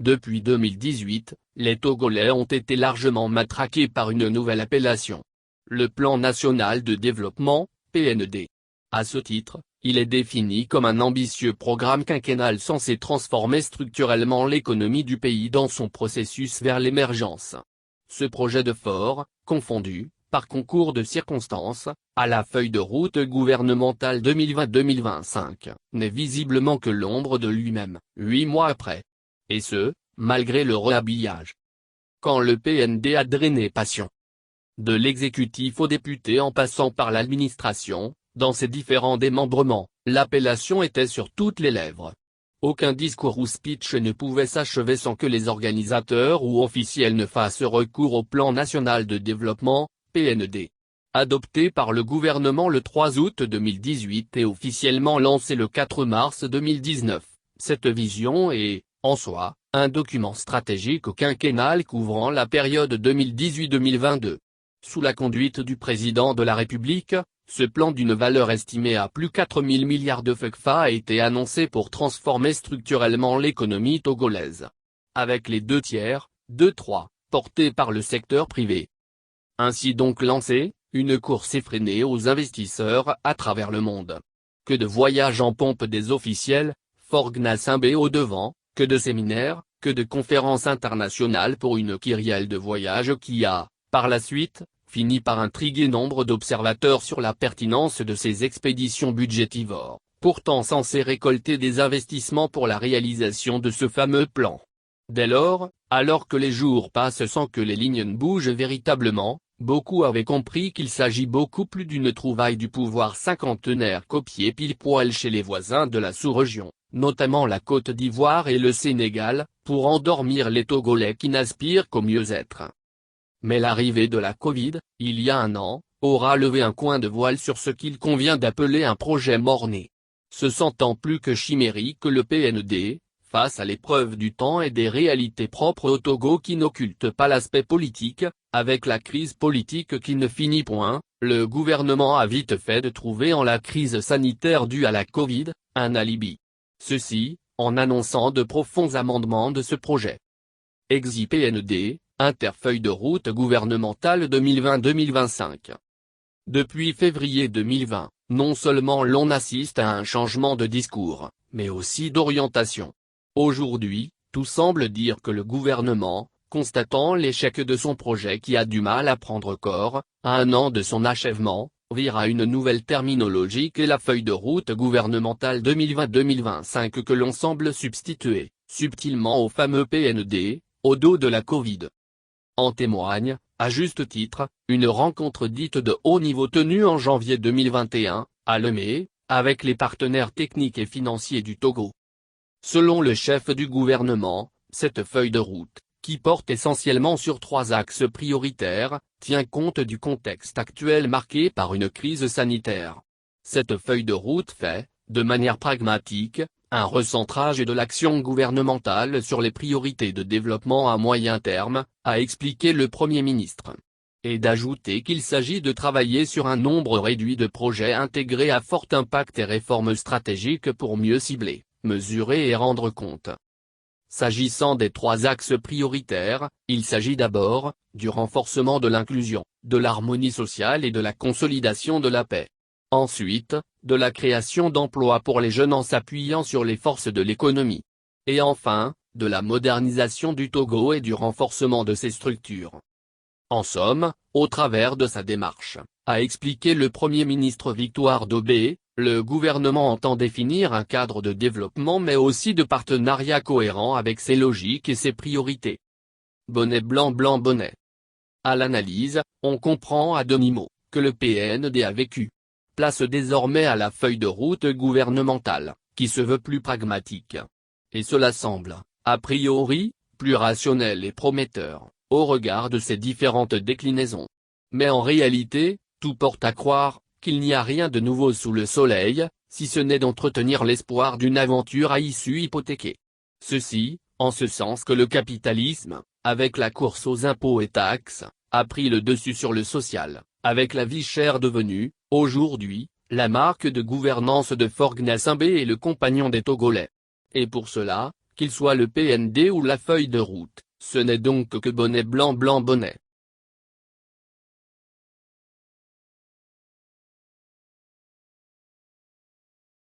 Depuis 2018, les Togolais ont été largement matraqués par une nouvelle appellation. Le Plan national de développement, PND. À ce titre, il est défini comme un ambitieux programme quinquennal censé transformer structurellement l'économie du pays dans son processus vers l'émergence. Ce projet de fort, confondu, par concours de circonstances, à la feuille de route gouvernementale 2020-2025, n'est visiblement que l'ombre de lui-même, 8 mois après. Et ce, malgré le réhabillage. Quand le PND a drainé passion. De l'exécutif aux députés en passant par l'administration, dans ses différents démembrements, l'appellation était sur toutes les lèvres. Aucun discours ou speech ne pouvait s'achever sans que les organisateurs ou officiels ne fassent recours au Plan national de développement, PND. Adopté par le gouvernement le 3 août 2018 et officiellement lancé le 4 mars 2019, cette vision est, en soi, un document stratégique quinquennal couvrant la période 2018-2022. Sous la conduite du président de la République, ce plan d'une valeur estimée à plus 4 000 milliards de CFA a été annoncé pour transformer structurellement l'économie togolaise. Avec les 2 tiers, 2/3, portés par le secteur privé. Ainsi donc lancée, une course effrénée aux investisseurs à travers le monde. Que de voyages en pompe des officiels, Forgues Nassimbe au devant, que de séminaires, que de conférences internationales pour une kyrielle de voyages qui a, par la suite, fini par intriguer nombre d'observateurs sur la pertinence de ces expéditions budgétivores, pourtant censées récolter des investissements pour la réalisation de ce fameux plan. Dès lors, alors que les jours passent sans que les lignes ne bougent véritablement, beaucoup avaient compris qu'il s'agit beaucoup plus d'une trouvaille du pouvoir cinquantenaire copiée pile-poil chez les voisins de la sous-région, notamment la Côte d'Ivoire et le Sénégal, pour endormir les Togolais qui n'aspirent qu'au mieux-être. Mais l'arrivée de la Covid, il y a un an, aura levé un coin de voile sur ce qu'il convient d'appeler un projet mort-né. Se sentant plus que chimérique le PND, face à l'épreuve du temps et des réalités propres au Togo qui n'occultent pas l'aspect politique, avec la crise politique qui ne finit point, le gouvernement a vite fait de trouver en la crise sanitaire due à la Covid, un alibi. Ceci, en annonçant de profonds amendements de ce projet. Exi-PND, interfeuille de route gouvernementale 2020-2025. Depuis février 2020, non seulement l'on assiste à un changement de discours, mais aussi d'orientation. Aujourd'hui, tout semble dire que le gouvernement, constatant l'échec de son projet qui a du mal à prendre corps, à un an de son achèvement, vire à une nouvelle terminologie qu'est la feuille de route gouvernementale 2020-2025 que l'on semble substituer, subtilement au fameux PND, au dos de la Covid. En témoigne, à juste titre, une rencontre dite de haut niveau tenue en janvier 2021, à Lomé, avec les partenaires techniques et financiers du Togo. Selon le chef du gouvernement, cette feuille de route, qui porte essentiellement sur 3 axes prioritaires, tient compte du contexte actuel marqué par une crise sanitaire. Cette feuille de route fait, de manière pragmatique, un recentrage de l'action gouvernementale sur les priorités de développement à moyen terme, a expliqué le Premier ministre. Et d'ajouter qu'il s'agit de travailler sur un nombre réduit de projets intégrés à fort impact et réformes stratégiques pour mieux cibler, mesurer et rendre compte. S'agissant des 3 axes prioritaires, il s'agit d'abord, du renforcement de l'inclusion, de l'harmonie sociale et de la consolidation de la paix. Ensuite, de la création d'emplois pour les jeunes en s'appuyant sur les forces de l'économie. Et enfin, de la modernisation du Togo et du renforcement de ses structures. En somme, au travers de sa démarche, a expliqué le Premier ministre Victoire Daubé, le gouvernement entend définir un cadre de développement mais aussi de partenariat cohérent avec ses logiques et ses priorités. Bonnet blanc blanc bonnet. À l'analyse, on comprend à demi-mot, que le PND a vécu. Place désormais à la feuille de route gouvernementale, qui se veut plus pragmatique. Et cela semble, a priori, plus rationnel et prometteur, au regard de ses différentes déclinaisons. Mais en réalité, tout porte à croire qu'il n'y a rien de nouveau sous le soleil, si ce n'est d'entretenir l'espoir d'une aventure à issue hypothéquée. Ceci, en ce sens que le capitalisme, avec la course aux impôts et taxes, a pris le dessus sur le social, avec la vie chère devenue, aujourd'hui, la marque de gouvernance de Forgues Nassimbe et le compagnon des Togolais. Et pour cela, Qu'il soit le PND ou la feuille de route, ce n'est donc que bonnet blanc blanc bonnet.